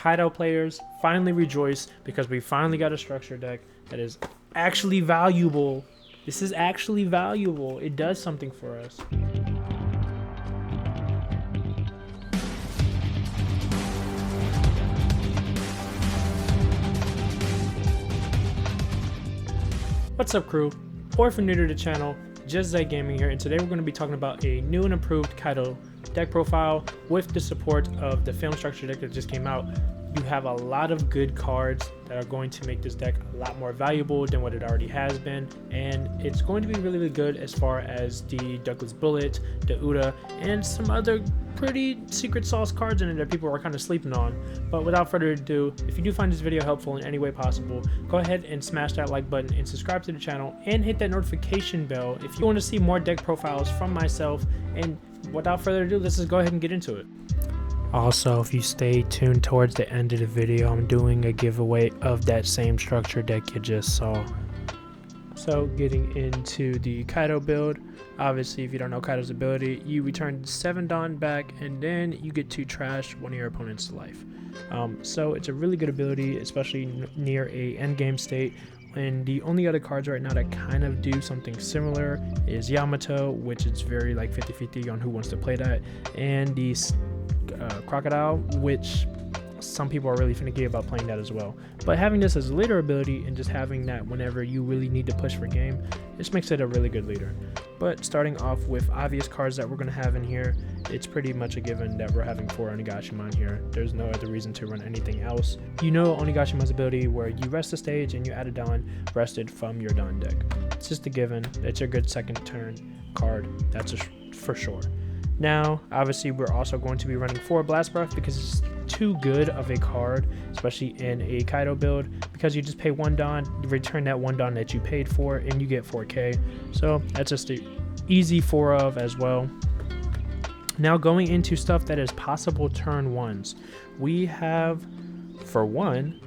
Kaido players, finally rejoice because we finally got a structure deck that is actually valuable. This is actually valuable. It does something for us. What's up, crew? Or if you're new to the channel, Just Zay Gaming here, and today we're going to be talking about a new and improved Kaido deck profile with the support of the film structure deck that just came out. You have a lot of good cards that are going to make this deck a lot more valuable than what it already has been, and it's going to be really, really good as far as the Douglas Bullet, the Uda, and some other pretty secret sauce cards in it that people are kind of sleeping on. But without further ado, if you do find this video helpful in any way possible, go ahead and smash that like button and subscribe to the channel and hit that notification bell if you want to see more deck profiles from myself. And without further ado, let's just go ahead and get into it. Also, if you stay tuned towards the end of the video, I'm doing a giveaway of that same structure deck you just saw. So getting into the Kaido build, obviously if you don't know Kaido's ability, you return 7 Dawn back and then you get to trash one of your opponent's life. So it's a really good ability, especially near a endgame state. And the only other cards right now that kind of do something similar is Yamato, which is very like 50-50 on who wants to play that, and the Crocodile, which some people are really finicky about playing that as well. But having this as a leader ability and just having that whenever you really need to push for game, this makes it a really good leader. But starting off with obvious cards that we're going to have in here, it's pretty much a given that we're having 4 Onigashima here. There's no other reason to run anything else. You know Onigashima's ability where you rest the stage and you add a Dawn rested from your Dawn deck. It's just a given. It's a good second turn card, that's for sure. Now, obviously, we're also going to be running 4 Blast Breath because it's too good of a card, especially in a Kaido build, because you just pay 1 Dawn, you return that 1 Dawn that you paid for, and you get 4k. So that's just an easy 4 of as well. Now, going into stuff that is possible turn 1s, we have, for one,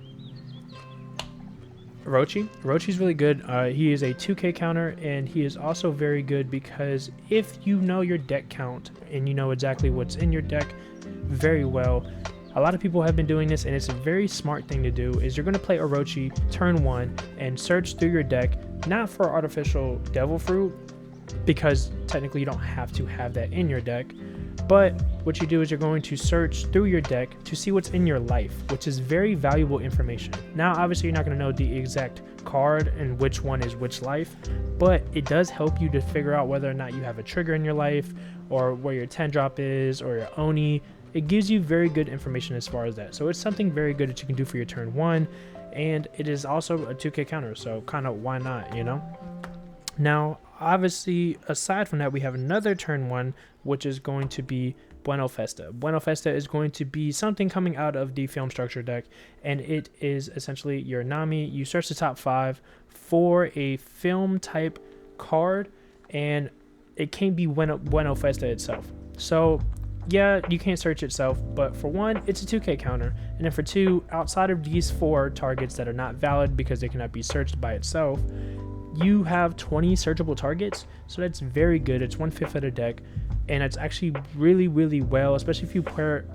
Orochi. Orochi's really good. He is a 2k counter, and he is also very good because if you know your deck count and you know exactly what's in your deck very well, a lot of people have been doing this, and it's a very smart thing to do, is you're going to play Orochi turn 1 and search through your deck, not for artificial devil fruit, because technically you don't have to have that in your deck, but what you do is you're going to search through your deck to see what's in your life, which is very valuable information. Now, obviously, you're not going to know the exact card and which one is which life, but it does help you to figure out whether or not you have a trigger in your life, or where your 10 drop is, or your Oni. It gives you very good information as far as that. So it's something very good that you can do for your turn 1, and it is also a 2k counter, so kind of why not, you know? Now, obviously, aside from that, we have another turn 1, which is going to be Bueno Festa. Bueno Festa is going to be something coming out of the film structure deck, and it is essentially your Nami. You search the top 5 for a film type card, and it can't be Bueno Festa itself. So yeah, you can't search itself, but for 1, it's a 2k counter, and then for 2, outside of these 4 targets that are not valid because they cannot be searched by itself, you have 20 searchable targets, so that's very good. It's 1/5 of the deck, and it's actually really, really well, especially if you pair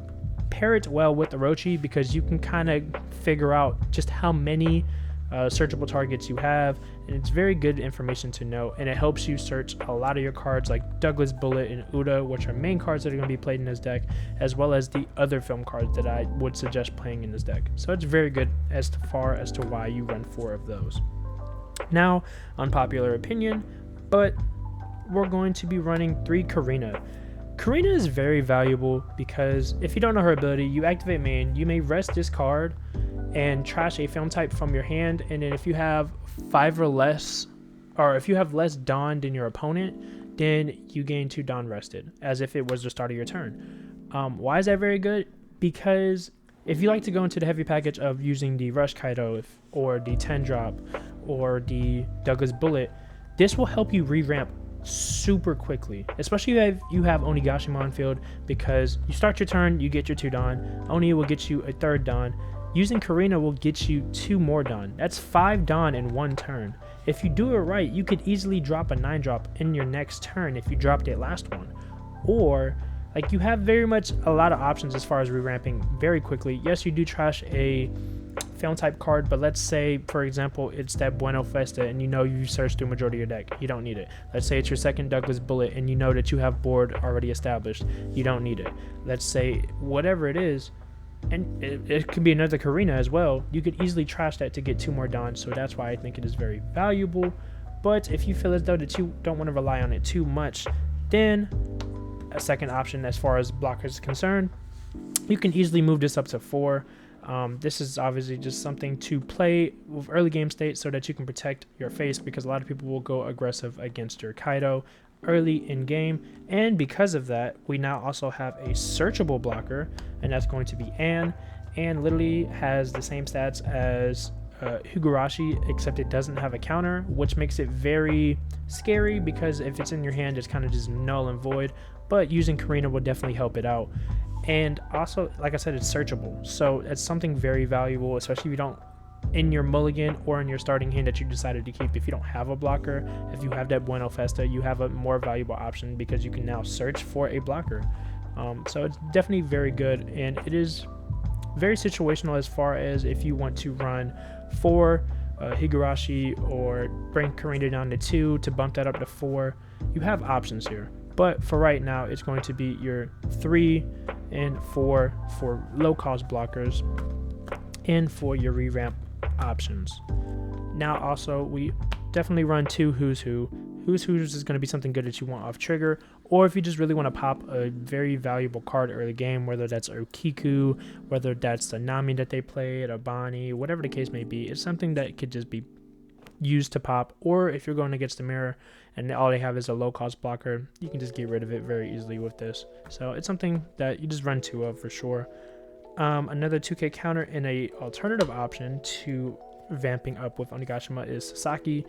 it well with Orochi, because you can kind of figure out just how many searchable targets you have, and it's very good information to know, and it helps you search a lot of your cards like Douglas Bullet and Uda, which are main cards that are going to be played in this deck, as well as the other film cards that I would suggest playing in this deck. So it's very good as far as to why you run 4 of those. Now, unpopular opinion, but we're going to be running 3 Karina. Karina is very valuable because if you don't know her ability, you activate main, you may rest this card and trash a film type from your hand, and then if you have 5 or less, or if you have less Dawn than your opponent, then you gain 2 Dawn rested, as if it was the start of your turn. Why is that very good? Because if you like to go into the heavy package of using the Rush Kaido or the 10 drop or the Douglas Bullet, this will help you re-ramp super quickly, especially if you have Onigashima on field, because you start your turn, you get your 2 Dawn, Oni will get you a 3rd Dawn, using Karina will get you 2 more Dawn. That's 5 Dawn in 1 turn. If you do it right, you could easily drop a 9 drop in your next turn if you dropped it last one, or Like, you have very much a lot of options as far as re-ramping very quickly. Yes, you do trash a film type card, but let's say, for example, it's that Bueno Festa and you know you searched through majority of your deck. You don't need it. Let's say it's your second Douglas Bullet and you know that you have board already established. You don't need it. Let's say whatever it is, and it could be another Karina as well. You could easily trash that to get 2 more Dons, so that's why I think it is very valuable. But if you feel as though that you don't want to rely on it too much, then a second option as far as blockers is concerned, you can easily move this up to 4. This is obviously just something to play with early game state so that you can protect your face, because a lot of people will go aggressive against your Kaido early in game. And because of that, we now also have a searchable blocker, and that's going to be Anne. Anne literally has the same stats as Higurashi, except it doesn't have a counter, which makes it very scary, because if it's in your hand, it's kind of just null and void. But using Karina will definitely help it out. And also, like I said, it's searchable, so it's something very valuable, especially if you don't, in your mulligan or in your starting hand that you decided to keep. If you don't have a blocker, if you have that Bueno Festa, you have a more valuable option because you can now search for a blocker. So it's definitely very good, and it is very situational as far as if you want to run 4 Higurashi or bring Karina down to 2 to bump that up to 4. You have options here. But for right now, it's going to be your 3 and 4 for low-cost blockers and for your re-ramp options. Now, also, we definitely run 2 Who's Who. Who's Who's is going to be something good that you want off trigger, or if you just really want to pop a very valuable card early game, whether that's Okiku, whether that's the Nami that they played, a Bonnie, whatever the case may be. It's something that could just be used to pop, or if you're going against the mirror and all they have is a low cost blocker, you can just get rid of it very easily with this. So it's something that you just run 2 of for sure. Another 2k counter and a alternative option to vamping up with Onigashima is Sasaki.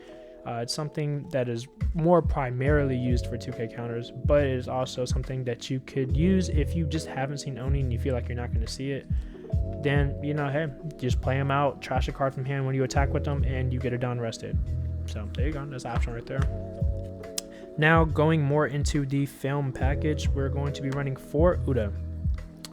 It's something that is more primarily used for 2k counters, but it is also something that you could use if you just haven't seen Oni and you feel like you're not going to see it. Then, you know, hey, just play them out, trash a card from hand when you attack with them, and you get it done rested. So there you go, that's an option right there. Now, going more into the film package, we're going to be running 4 Uda.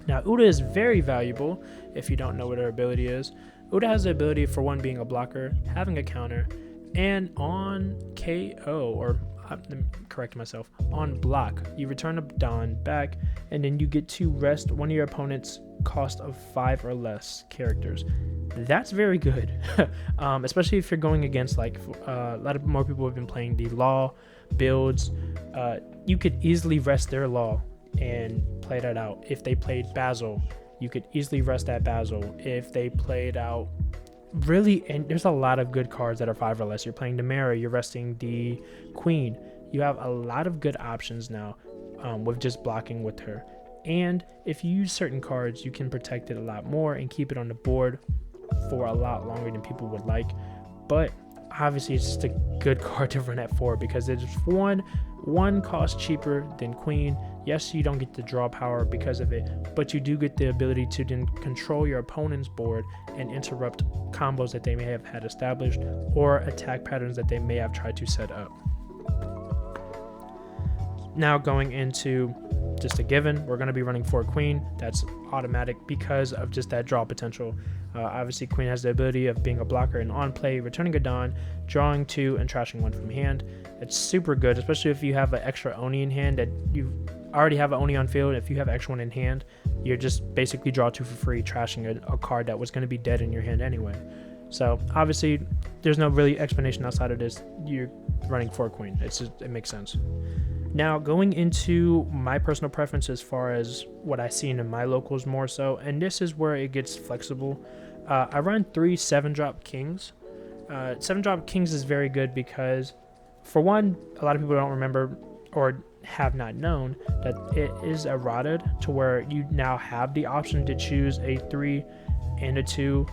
Now, Uda is very valuable if you don't know what her ability is. Uda has the ability for one being a blocker, having a counter, and on KO, or let me correct myself, on block, you return a Don back, and then you get to rest one of your opponent's cost of 5 or less characters. That's very good, especially if you're going against, like, a lot of more people have been playing the Law builds. You could easily rest their Law and play that out. If they played Basil, you could easily rest that Basil. If they played out really, and there's a lot of good cards that are 5 or less. You're playing Demara, you're resting the Queen. You have a lot of good options now with just blocking with her. And if you use certain cards, you can protect it a lot more and keep it on the board for a lot longer than people would like. But obviously, it's just a good card to run at 4 because it's one cost cheaper than Queen. Yes, you don't get the draw power because of it, but you do get the ability to then control your opponent's board and interrupt combos that they may have had established or attack patterns that they may have tried to set up. Now, going into just a given, we're going to be running 4 Queen. That's automatic because of just that draw potential. Obviously, Queen has the ability of being a blocker and on play, returning a Don, drawing 2, and trashing 1 from hand. It's super good, especially if you have an extra Oni in hand that you already have an Oni on field. If you have extra one in hand, you're just basically draw 2 for free, trashing a card that was going to be dead in your hand anyway. So obviously, there's no really explanation outside of this. You're running 4 Queen. It makes sense. Now, going into my personal preference as far as what I've seen in my locals more so, and this is where it gets flexible. I run 3 7-drop Kings. 7-drop Kings is very good because, for one, a lot of people don't remember or have not known that it is errated to where you now have the option to choose a 3 and a 2.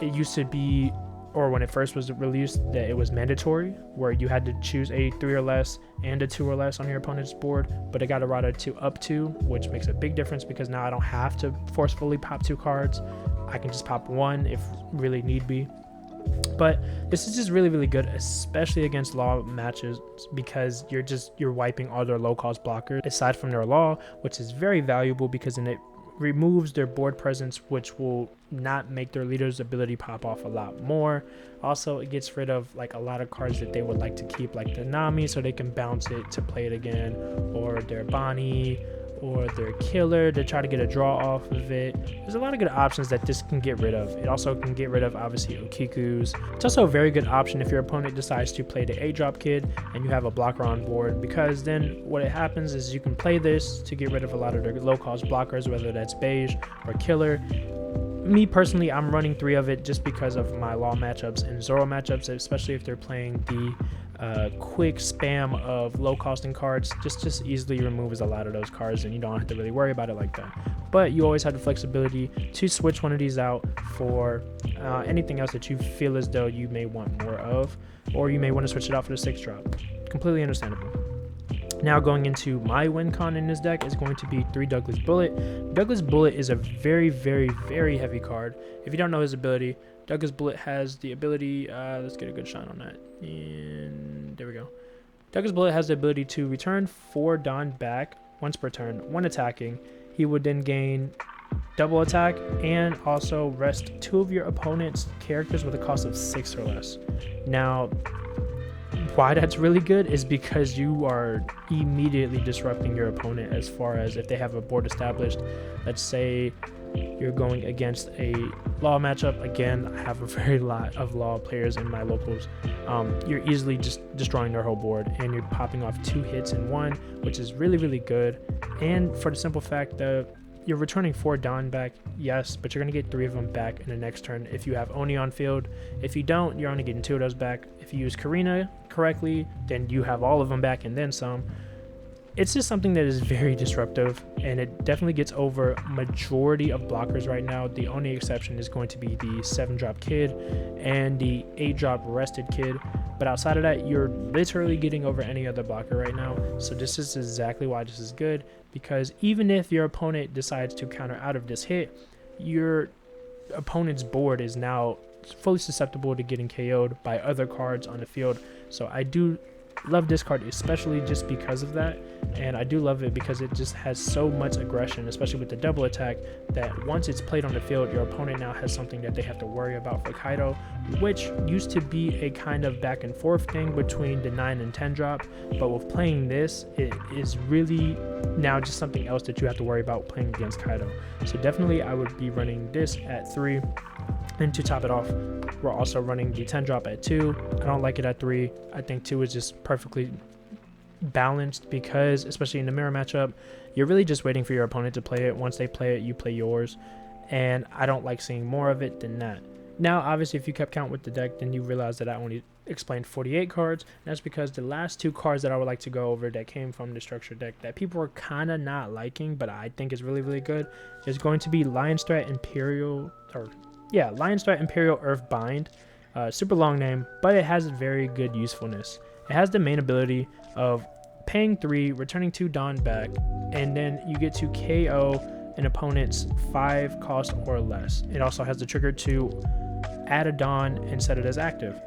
It used to be, or when it first was released, that it was mandatory where you had to choose a 3 or less and a 2 or less on your opponent's board, but it got errated to up 2, which makes a big difference because now I don't have to forcefully pop 2 cards. I can just pop 1 if really need be. But this is just really good, especially against law matches, because you're wiping all their low cost blockers aside from their law, which is very valuable because then it removes their board presence, which will not make their leader's ability pop off a lot more. Also, it gets rid of like a lot of cards that they would like to keep, like the Nami, so they can bounce it to play it again, or their Bonnie, or their Killer to try to get a draw off of it. There's a lot of good options that this can get rid of. It also can get rid of, obviously, Okiku's. It's also a very good option if your opponent decides to play the 8-drop kid and you have a blocker on board, because then what it happens is you can play this to get rid of a lot of their low-cost blockers, whether that's Beige or Killer. Me personally, I'm running 3 of it just because of my Law matchups and Zoro matchups, especially if they're playing the quick spam of low costing cards. Just easily removes a lot of those cards and you don't have to really worry about it like that. But you always have the flexibility to switch one of these out for anything else that you feel as though you may want more of, or you may want to switch it out for the 6-drop. Completely understandable. Now going into my win con in this deck is going to be 3 Douglas Bullet. Douglas Bullet is a very heavy card. If you don't know his ability, Douglas Bullet has the ability, let's get a good shot on that, and there we go. Douglas Bullet has the ability to return 4 Dawn back once per turn, 1 attacking. He would then gain double attack and also rest 2 of your opponent's characters with a cost of 6 or less. Now, why that's really good is because you are immediately disrupting your opponent as far as if they have a board established. Let's say you're going against a law matchup. Again, I have a very lot of law players in my locals. You're easily just destroying their whole board and you're popping off 2 hits in 1, which is really good. And for the simple fact that you're returning 4 Dawn back, yes, but you're going to get 3 of them back in the next turn if you have Oni on field. If you don't, you're only getting 2 of those back. If you use Karina correctly, then you have all of them back and then some. It's just something that is very disruptive, and it definitely gets over majority of blockers right now. The only exception is going to be the 7-drop kid and the 8-drop rested kid. But outside of that, you're literally getting over any other blocker right now. So this is exactly why this is good, because even if your opponent decides to counter out of this hit, your opponent's board is now fully susceptible to getting KO'd by other cards on the field. So I do love this card, especially just because of that, and I do love it because it just has so much aggression, especially with the double attack, that once it's played on the field, your opponent now has something that they have to worry about for Kaido, which used to be a kind of back and forth thing between the 9 and 10 drop, but with playing this, it is really now just something else that you have to worry about playing against Kaido. So definitely I would be running this at 3. And to top it off, we're also running the 10 drop at 2. I don't like it at 3. I think 2 is just perfectly balanced because, especially in the mirror matchup, you're really just waiting for your opponent to play it. Once they play it, you play yours. And I don't like seeing more of it than that. Now, obviously, if you kept count with the deck, then you realize that I only explained 48 cards. And that's because the last 2 cards that I would like to go over that came from the structure deck that people are kind of not liking, but I think is really good, is going to be Lion's Threat Imperial, Lion's Threat Imperial Earth Bind. Super long name, but it has very good usefulness. It has the main ability of paying 3, returning 2 Dawn back, and then you get to KO an opponent's 5 cost or less. It also has the trigger to add a Dawn and set it as active.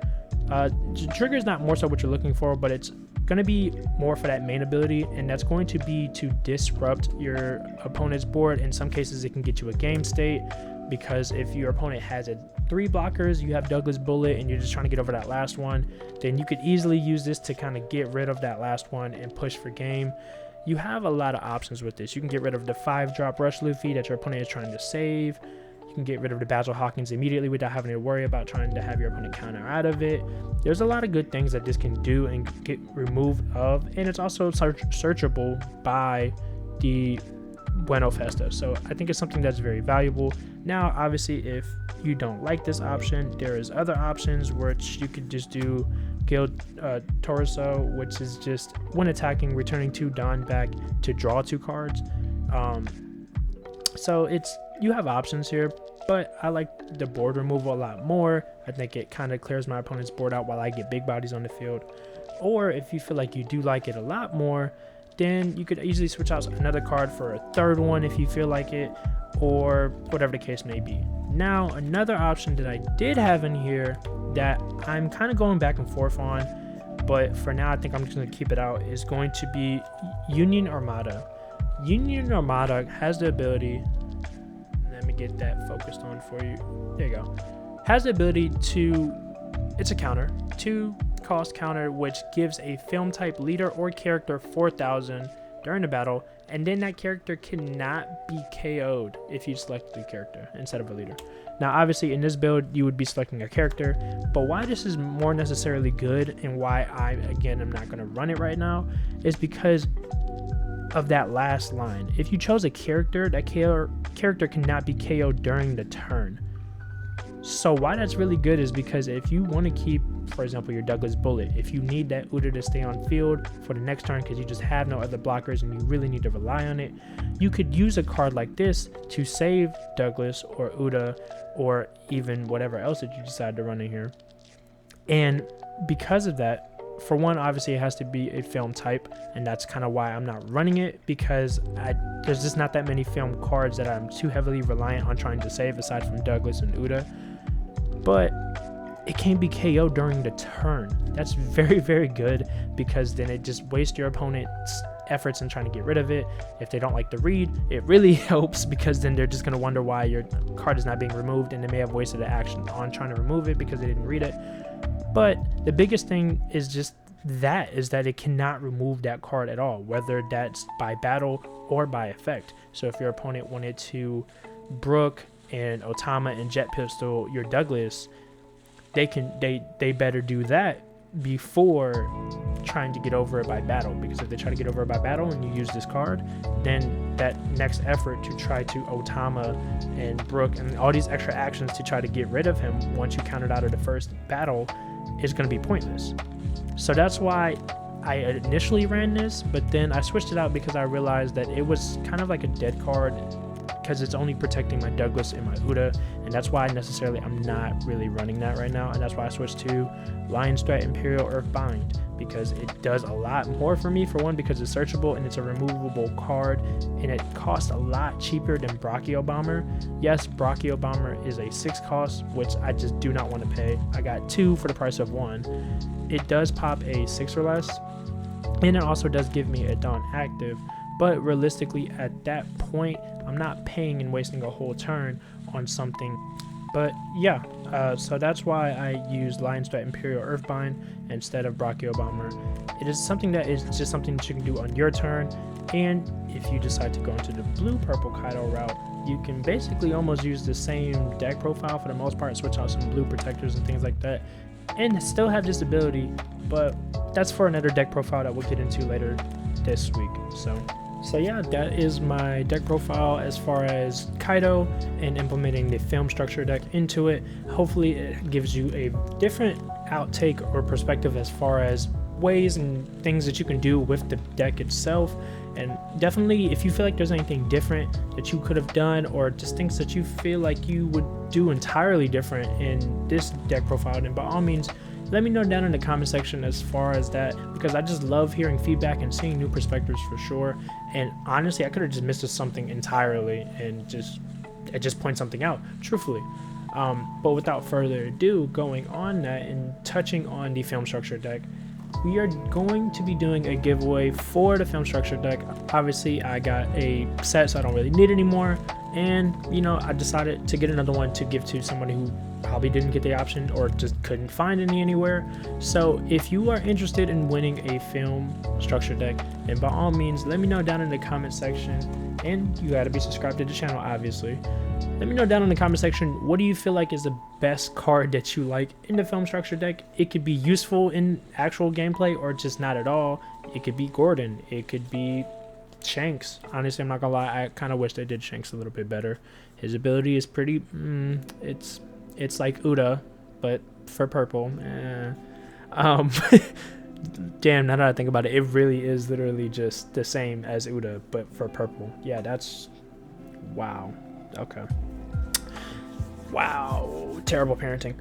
The trigger is not more so what you're looking for, but it's going to be more for that main ability, and that's going to be to disrupt your opponent's board. In some cases, it can get you a game state, because if your opponent has 3 blockers, you have Douglas Bullet, and you're just trying to get over that last one, then you could easily use this to kind of get rid of that last one and push for game. You have a lot of options with this. You can get rid of the 5-drop Rush Luffy that your opponent is trying to save. You can get rid of the Basil Hawkins immediately without having to worry about trying to have your opponent counter out of it. There's a lot of good things that this can do and get removed of, and it's also searchable by the Bueno Festa. So I think it's something that's very valuable. Now, obviously, if you don't like this option, there is other options which you could just do Guild Torso, which is just when attacking, returning 2 Dawn back to draw 2 cards. So you have options here, but I like the board removal a lot more. I think it kind of clears my opponent's board out while I get big bodies on the field. Or if you feel like you do like it a lot more, then you could easily switch out another card for a third one if you feel like it, or whatever the case may be. Now, another option that I did have in here that I'm kind of going back and forth on, but for now I think I'm just going to keep it out, is going to be Union Armada. Union Armada has the ability, let me get that focused on for you, there you go, has the ability to, it's a counter, 2 cost counter, which gives a film type leader or character 4,000 during the battle, and then that character cannot be KO'd if you select the character instead of a leader. Now obviously in this build you would be selecting a character, but why this is more necessarily good and why I again am not going to run it right now is because of that last line. If you chose a character, that character cannot be KO'd during the turn. So why that's really good is because if you want to keep, for example, your Douglas Bullet, if you need that Uda to stay on field for the next turn because you just have no other blockers and you really need to rely on it, you could use a card like this to save Douglas or Uda or even whatever else that you decide to run in here. And because of that, for one, obviously it has to be a film type, and that's kind of why I'm not running it, because there's just not that many film cards that I'm too heavily reliant on trying to save aside from Douglas and Uda. But it can be KO during the turn. That's very, very good, because then it just wastes your opponent's efforts in trying to get rid of it. If they don't like the read, it really helps, because then they're just going to wonder why your card is not being removed, and they may have wasted the action on trying to remove it because they didn't read it. But the biggest thing is just that it cannot remove that card at all, whether that's by battle or by effect. So if your opponent wanted to Brook and Otama and Jet Pistol your Douglas, they better do that before trying to get over it by battle, because if they try to get over it by battle and you use this card, then that next effort to try to Otama and Brook and all these extra actions to try to get rid of him once you countered out of the first battle is going to be pointless. So that's why I initially ran this, but then I switched it out because I realized that it was kind of like a dead card, because it's only protecting my Douglas and my Uda, and that's why I'm not really running that right now. And that's why I switched to Lion's Threat Imperial Earthbind, because it does a lot more for me. For one, because it's searchable and it's a removable card, and it costs a lot cheaper than Brachio Bomber. Yes, Brachio Bomber is a 6 cost, which I just do not want to pay. I got 2 for the price of 1. It does pop a 6 or less, and it also does give me a Dawn active, but realistically at that point I'm not paying and wasting a whole turn on something. But yeah, so that's why I use Lion's Threat Imperial Earthbind instead of Brachio Bomber. It is something that is just something that you can do on your turn, and if you decide to go into the blue-purple Kaido route, you can basically almost use the same deck profile for the most part, switch out some blue protectors and things like that, and still have this ability. But that's for another deck profile that we'll get into later this week. So yeah, that is my deck profile as far as Kaido and implementing the film structure deck into it. Hopefully it gives you a different outtake or perspective as far as ways and things that you can do with the deck itself. And definitely, if you feel like there's anything different that you could have done, or just things that you feel like you would do entirely different in this deck profile, then by all means let me know down in the comment section as far as that, because I just love hearing feedback and seeing new perspectives for sure. And honestly, I could have just missed something entirely and just point something out, truthfully. But without further ado, going on that and touching on the film structure deck, we are going to be doing a giveaway for the film structure deck. Obviously I got a set, so I don't really need it anymore, and you know, I decided to get another one to give to somebody who probably didn't get the option or just couldn't find any anywhere. So if you are interested in winning a film structure deck, then by all means let me know down in the comment section, and you got to be subscribed to the channel obviously. Let me know down in the comment section, what do you feel like is the best card that you like in the film structure deck? It could be useful in actual gameplay or just not at all. It could be Gordon, it could be Shanks. Honestly, I'm not gonna lie, I kind of wish they did Shanks a little bit better. His ability is pretty it's like Uda, but for purple. Damn, now that I think about it, it really is literally just the same as Uda, but for purple. Yeah, that's wow. Okay. Wow, terrible parenting.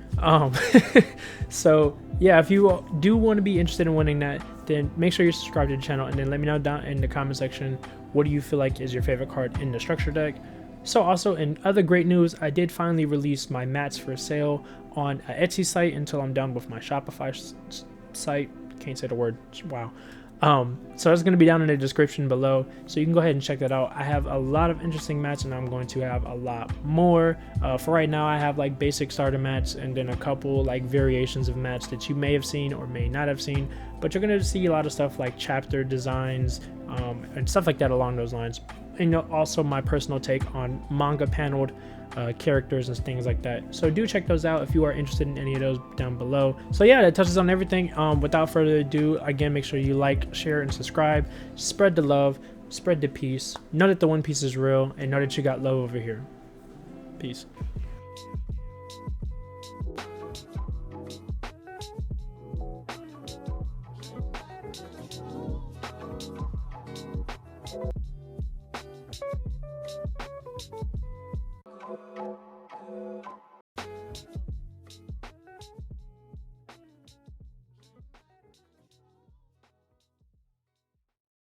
So yeah, if you do want to be interested in winning that, then make sure you subscribe to the channel, and then let me know down in the comment section what do you feel like is your favorite card in the structure deck. So also, in other great news, I did finally release my mats for sale on an Etsy site until I'm done with my Shopify site. Can't say the word, wow. So that's going to be down in the description below, so you can go ahead and check that out. I have a lot of interesting mats, and I'm going to have a lot more. For right now, I have like basic starter mats and then a couple like variations of mats that you may have seen or may not have seen, but you're going to see a lot of stuff like chapter designs and stuff like that along those lines. And also my personal take on manga paneled characters and things like that. So do check those out if you are interested in any of those down below. So yeah, that touches on everything. Without further ado, again, make sure you like, share, and subscribe. Spread the love, spread the peace. Know that the One Piece is real, and know that you got love over here. Peace.